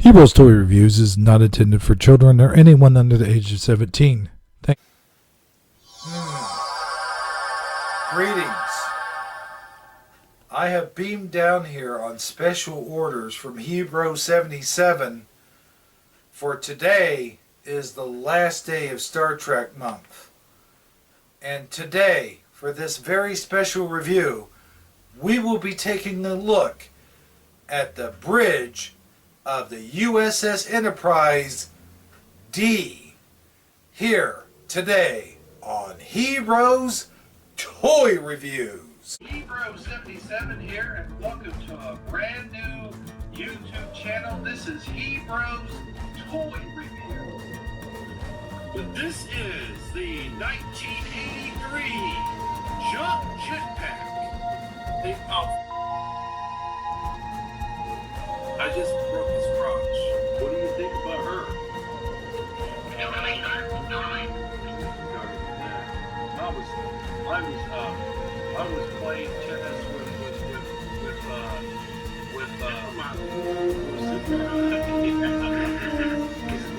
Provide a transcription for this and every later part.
Heroes Toy Reviews is not intended for children or anyone under the age of 17. Greetings. I have beamed down here on special orders from Hebrew 77 for today is the last day of Star Trek month. And today, for this very special review, we will be taking a look at the bridge of the USS Enterprise D here today on Heroes Toy Reviews. Hebrew 77 here, and welcome to a brand new YouTube channel. This is Hebrew's Toy Review. But this is the 1983 Jump Jetpack. I just broke his crotch. What do you think about her? I was playing tennis with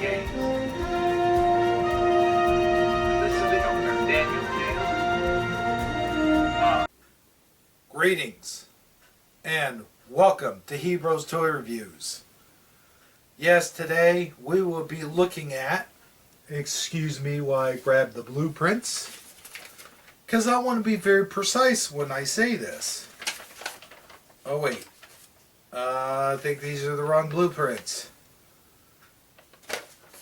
games. This is the owner, Daniel Taylor. Greetings and welcome to Heroes Toy Reviews. Yes, today we will be looking at, excuse me while I grab the blueprints, because I want to be very precise when I say this. Oh wait, I think these are the wrong blueprints.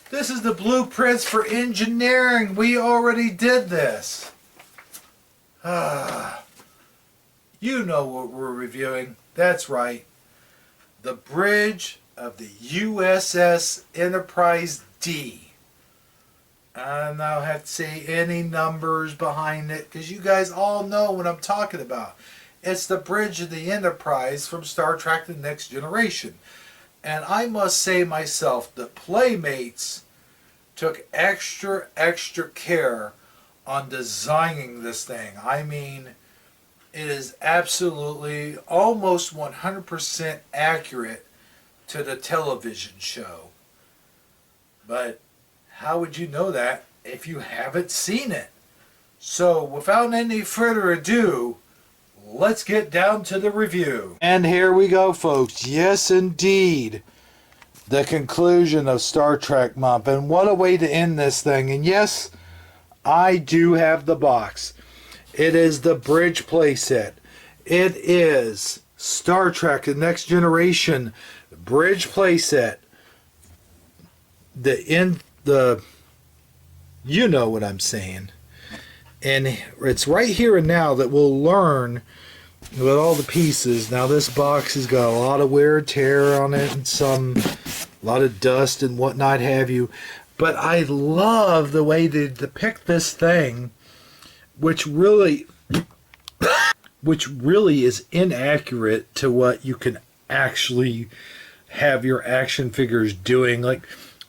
This is the blueprints for engineering. We already did this. You know what we're reviewing. That's right. The bridge of the USS Enterprise D. I don't have to say any numbers behind it because you guys all know what I'm talking about. It's the bridge of the Enterprise from Star Trek The Next Generation. And I must say myself, the Playmates took extra care on designing this thing. I mean, it is absolutely almost 100% accurate to the television show. But how would you know that if you haven't seen it? So without any further ado, let's get down to the review. And here we go, folks. Yes, indeed. The conclusion of Star Trek month. And what a way to end this thing. And yes, I do have the box. It is the Bridge Playset. It is Star Trek The Next Generation Bridge Playset. You know what I'm saying. And it's right here and now that we'll learn with all the pieces. Now this box has got a lot of wear and tear on it and a lot of dust and whatnot have you. But I love the way they depict this thing, which really is inaccurate to what you can actually have your action figures doing. Like,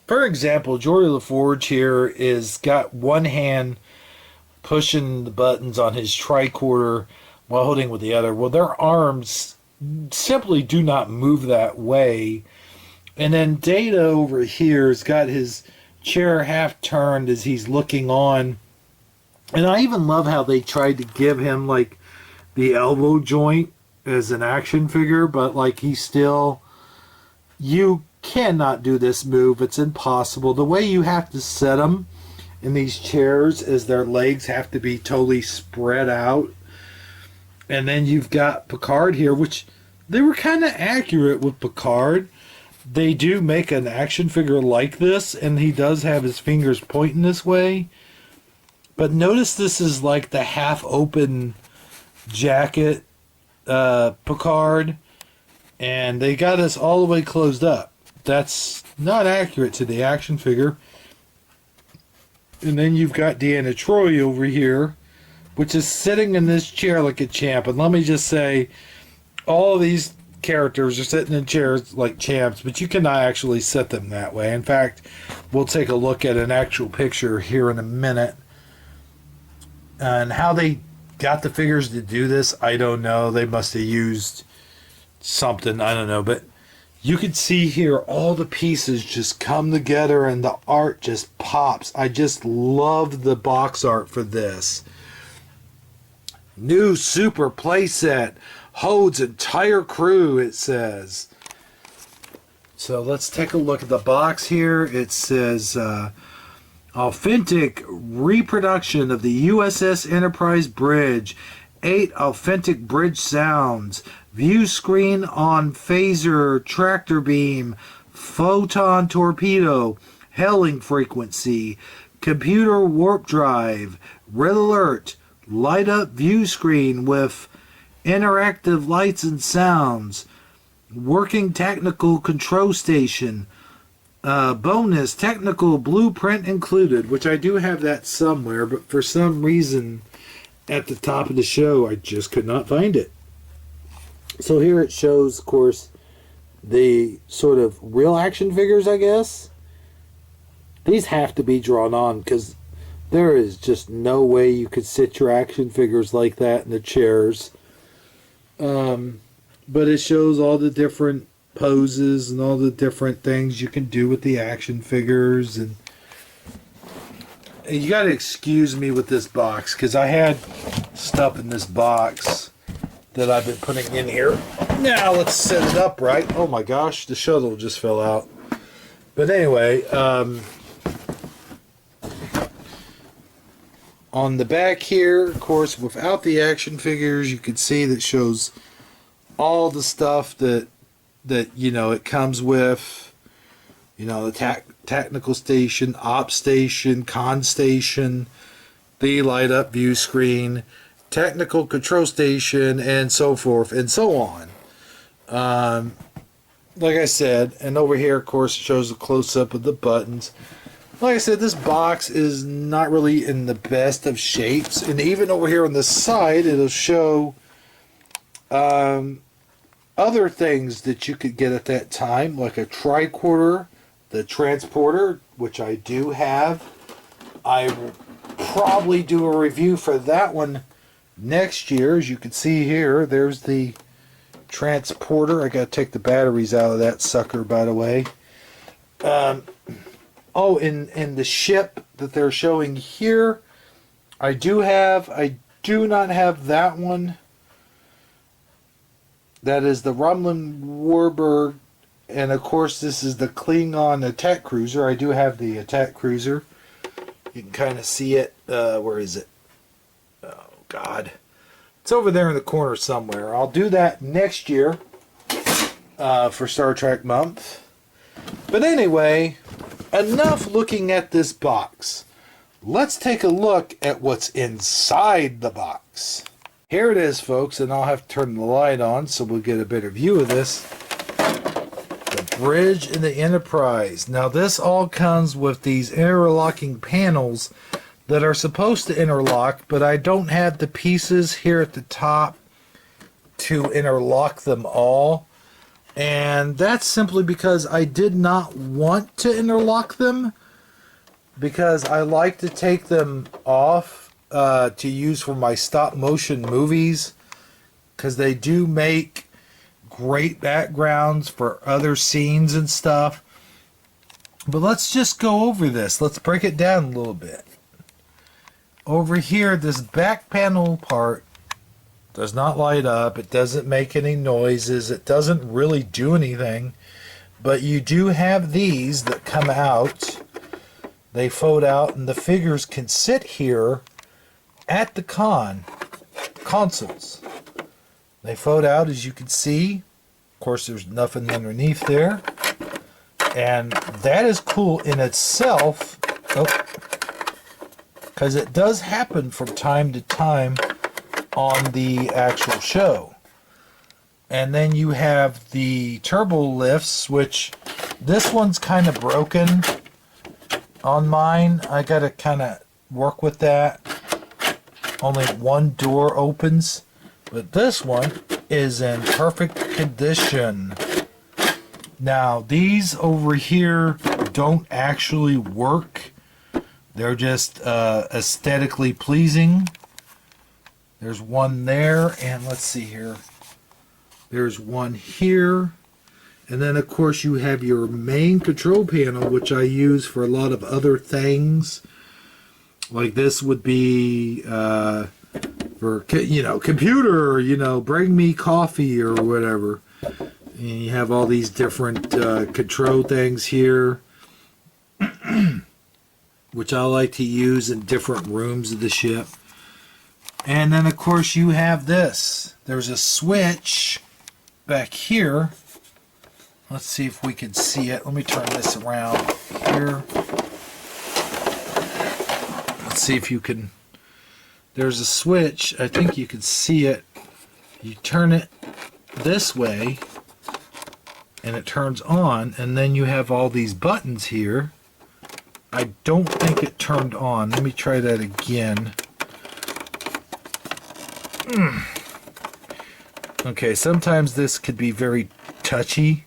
for example, Geordi LaForge here is got one hand pushing the buttons on his tricorder while holding with the other. Well, their arms simply do not move that way. And then Data over here has got his chair half turned as he's looking on. And I even love how they tried to give him like the elbow joint as an action figure, but like you cannot do this move. It's impossible. The way you have to set them in these chairs is their legs have to be totally spread out. And then you've got Picard here, which they were kind of accurate with Picard. They do make an action figure like this, and he does have his fingers pointing this way. But notice this is like the half-open jacket Picard, and they got us all the way closed up. That's not accurate to the action figure. And then you've got Deanna Troi over here, which is sitting in this chair like a champ. And let me just say, all of these characters are sitting in chairs like champs, but you cannot actually set them that way. In fact, we'll take a look at an actual picture here in a minute. And how they got the figures to do this, I don't know. They must have used something, I don't know. But you can see here all the pieces just come together and the art just pops. I just love the box art for this. New super playset holds entire crew, it says. So let's take a look at the box here. It says authentic reproduction of the USS Enterprise bridge. 8 authentic bridge sounds. View screen on phaser tractor beam. Photon torpedo. Hailing frequency. Computer warp drive. Red alert. Light up view screen with interactive lights and sounds. Working technical control station. Bonus technical blueprint included, which I do have that somewhere, but for some reason at the top of the show I just could not find it. So here it shows, of course, the sort of real action figures, I guess. These have to be drawn on because there is just no way you could sit your action figures like that in the chairs. But it shows all the different poses and all the different things you can do with the action figures. And you got to excuse me with this box because I had stuff in this box that I've been putting in here. Now let's set it up right. Oh my gosh, the shuttle just fell out. But anyway, on the back here, of course, without the action figures, you can see that shows all the stuff that you know it comes with. You know, the technical station, op station, con station, the light up view screen, technical control station, and so forth and so on. Like I said, and over here, of course, it shows a close up of the buttons. Like I said, this box is not really in the best of shapes, and even over here on the side, it'll show other things that you could get at that time, like a tricorder, the transporter, which I do have. I will probably do a review for that one next year. As you can see here, there's the transporter. I got to take the batteries out of that sucker, by the way. Oh, and the ship that they're showing here, I do not have that one. That is the Rumlin Warburg, and of course this is the Klingon attack cruiser. I do have the attack cruiser. You can kind of see it. Where is it? Oh God, it's over there in the corner somewhere. I'll do that next year for Star Trek month. But anyway, enough looking at this box. Let's take a look at what's inside the box. Here it is, folks, and I'll have to turn the light on so we'll get a better view of this. The bridge in the Enterprise. Now, this all comes with these interlocking panels that are supposed to interlock, but I don't have the pieces here at the top to interlock them all. And that's simply because I did not want to interlock them, because I like to take them off to use for my stop motion movies, because they do make great backgrounds for other scenes and stuff. But let's just go over this. Let's break it down a little bit. Over here, this back panel part does not light up. It doesn't make any noises. It doesn't really do anything. But you do have these that come out. They fold out, and the figures can sit here at the consoles. They fold out, as you can see. Of course, there's nothing underneath there. And that is cool in itself. Because it does happen from time to time on the actual show. And then you have the turbo lifts, which this one's kind of broken on mine. I got to kind of work with that. Only one door opens, but this one is in perfect condition. Now, these over here don't actually work. They're just aesthetically pleasing. There's one there, and let's see here. There's one here, And then, of course, you have your main control panel, which I use for a lot of other things. Like this would be for, computer, bring me coffee or whatever. And you have all these different control things here, which I like to use in different rooms of the ship. And then, of course, you have this. There's a switch back here. Let's see if we can see it. Let me turn this around here. Let's see if you can. There's a switch. I think you can see it. You turn it this way, and it turns on. And then you have all these buttons here. I don't think it turned on. Let me try that again. Okay, sometimes this could be very touchy.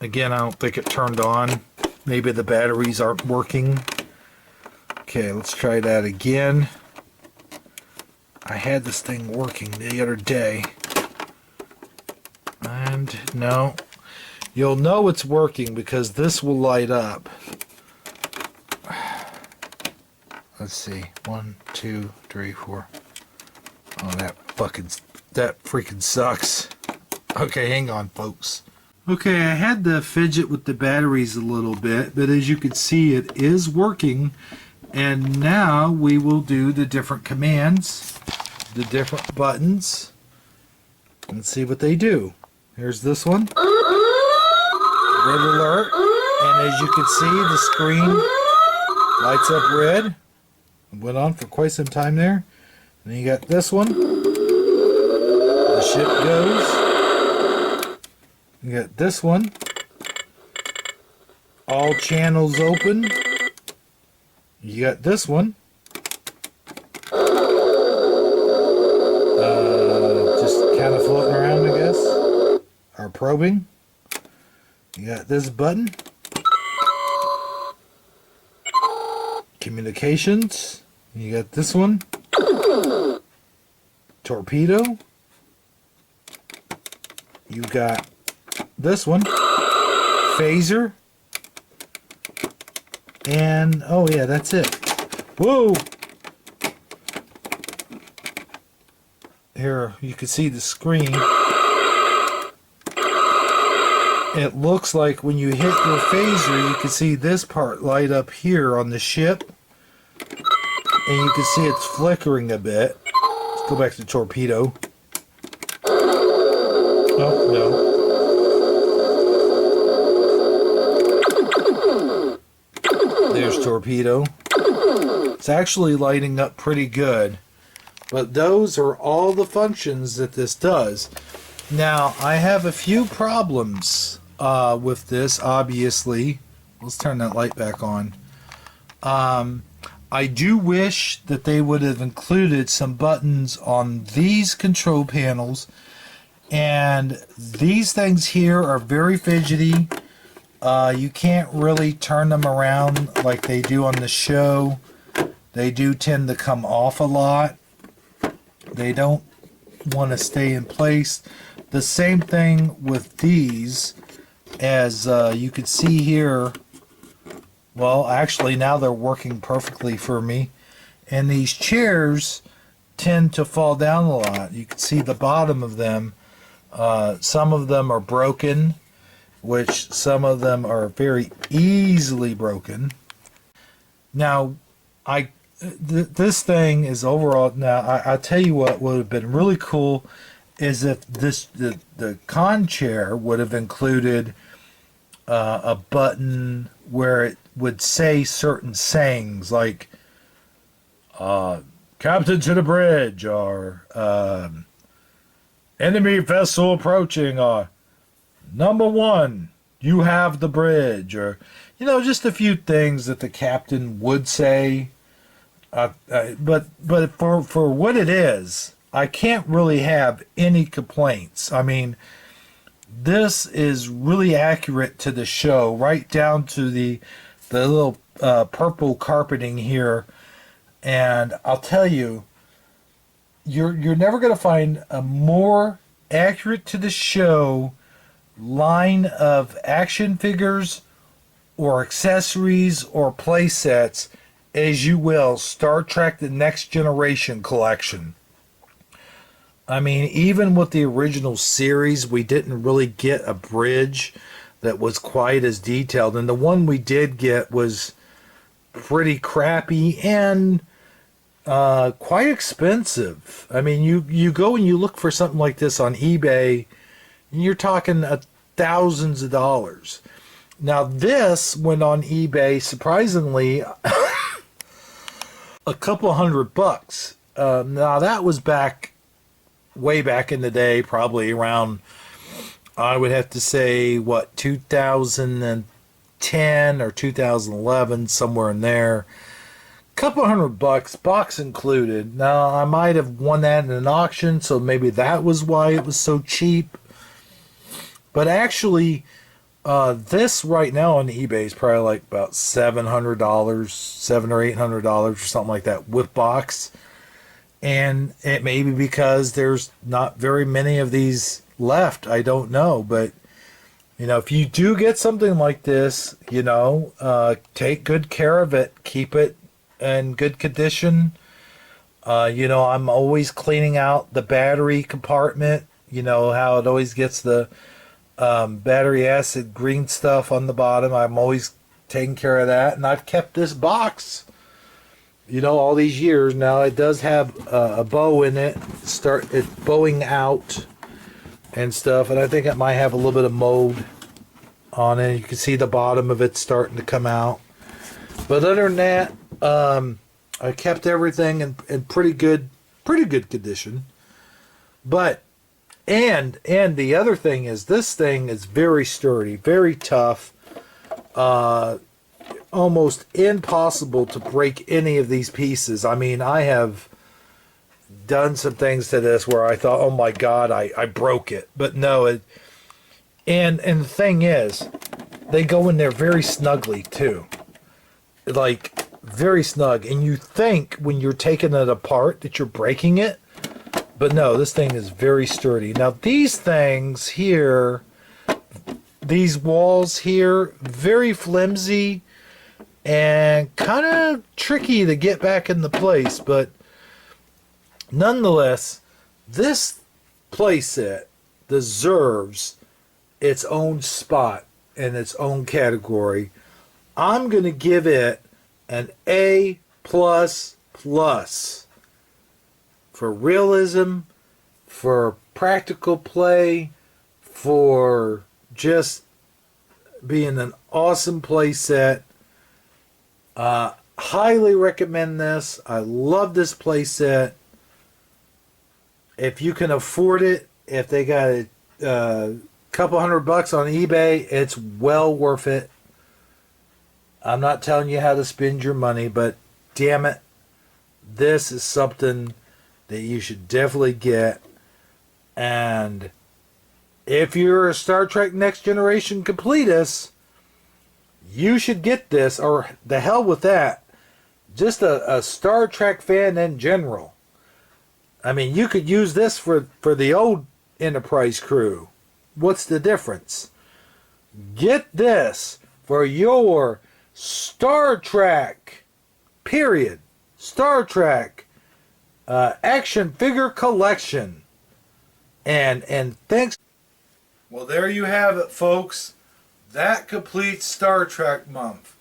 Again, I don't think it turned on. Maybe the batteries aren't working. Okay, let's try that again. I had this thing working the other day. And no. You'll know it's working because this will light up. Let's see. 1, 2, 3, 4. Oh, that freaking sucks. Okay, hang on, folks. Okay, I had to fidget with the batteries a little bit, but as you can see, it is working. And now we will do the different commands, the different buttons, and see what they do. Here's this one. Red alert. And as you can see, the screen lights up red. It went on for quite some time there. And then you got this one. The ship goes. You got this one. All channels open. You got this one. Just kind of floating around, I guess. Or probing. You got this button. Communications. You got this one. Torpedo. You got this one. Phaser. And, oh yeah, that's it. Whoa! Here, you can see the screen. It looks like when you hit your phaser, you can see this part light up here on the ship. And you can see it's flickering a bit. Let's go back to torpedo. Oh, no. There's torpedo. It's actually lighting up pretty good. But those are all the functions that this does. Now, I have a few problems with this, obviously. Let's turn that light back on. I do wish that they would have included some buttons on these control panels. And these things here are very fidgety. You can't really turn them around like they do on the show. They do tend to come off a lot. They don't want to stay in place. The same thing with these, as you can see here. Well, actually now they're working perfectly for me. And these chairs tend to fall down a lot. You can see the bottom of them. Some of them are broken, which some of them are very easily broken. Now, this thing is overall. Now, I tell you what would have been really cool is if the con chair would have included a button where it would say certain sayings like "Captain to the bridge" or "Enemy vessel approaching," or "Number 1, you have the bridge," or just a few things that the captain would say. But for what it is, I can't really have any complaints. I mean, this is really accurate to the show, right down to the little purple carpeting here. And I'll tell you, you're never going to find a more accurate to the show line of action figures or accessories or play sets as you will Star Trek The Next Generation collection. I mean, even with the original series, we didn't really get a bridge that was quite as detailed. And the one we did get was pretty crappy and quite expensive. I mean, you go and you look for something like this on eBay, and you're talking thousands of dollars. Now, this went on eBay, surprisingly, a couple $100. Now, that was way back in the day, probably around, I would have to say, 2010 or 2011, somewhere in there. Couple $100, box included. Now, I might have won that in an auction, so maybe that was why it was so cheap. But actually, this right now on eBay is probably like about $700, $700 or $800 or something like that with box. And it may be because there's not very many of these left. I don't know. But, if you do get something like this, take good care of it. Keep it in good condition. I'm always cleaning out the battery compartment. How it always gets the battery acid green stuff on the bottom. I'm always taking care of that. And I've kept this box all these years. Now it does have a bow in it. It's bowing out and stuff, and I think it might have a little bit of mold on it. You can see the bottom of it starting to come out. But other than that, I kept everything in pretty good condition. But and the other thing is, this thing is very sturdy, very tough. Almost impossible to break any of these pieces. I mean, I have done some things to this where I thought, oh my God, I broke it. But no, and the thing is, they go in there very snugly too. Like, very snug. And you think when you're taking it apart that you're breaking it. But no, this thing is very sturdy. Now, these things here, these walls here, very flimsy and kind of tricky to get back into place, but nonetheless, this playset deserves its own spot in its own category. I'm going to give it an A++ for realism, for practical play, for just being an awesome playset. Highly recommend this. I love this playset. If you can afford it, if they got a couple $100 on eBay, it's well worth it. I'm not telling you how to spend your money, but damn it, this is something that you should definitely get. And if you're a Star Trek Next Generation completist, you should get this, or the hell with that. Just a Star Trek fan in general. I mean, you could use this for the old Enterprise crew. What's the difference? Get this for your Star Trek, period. Star Trek action figure collection. And thanks. Well, there you have it, folks. That completes Star Trek month.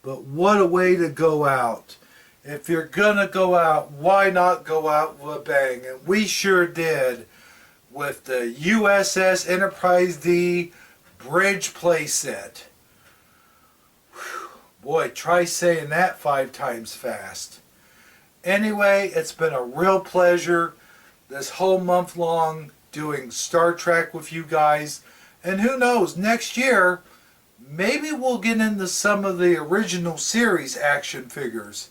But what a way to go out. If you're gonna go out, why not go out with a bang? And we sure did with the USS Enterprise D bridge playset. Boy, try saying that 5 times fast. Anyway, it's been a real pleasure this whole month long doing Star Trek with you guys. And who knows, next year, maybe we'll get into some of the original series action figures.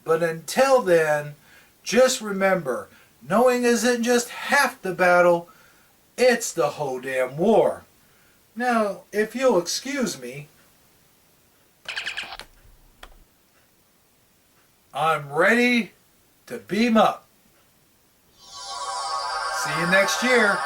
But until then, just remember, knowing isn't just half the battle, it's the whole damn war. Now, if you'll excuse me, I'm ready to beam up. See you next year.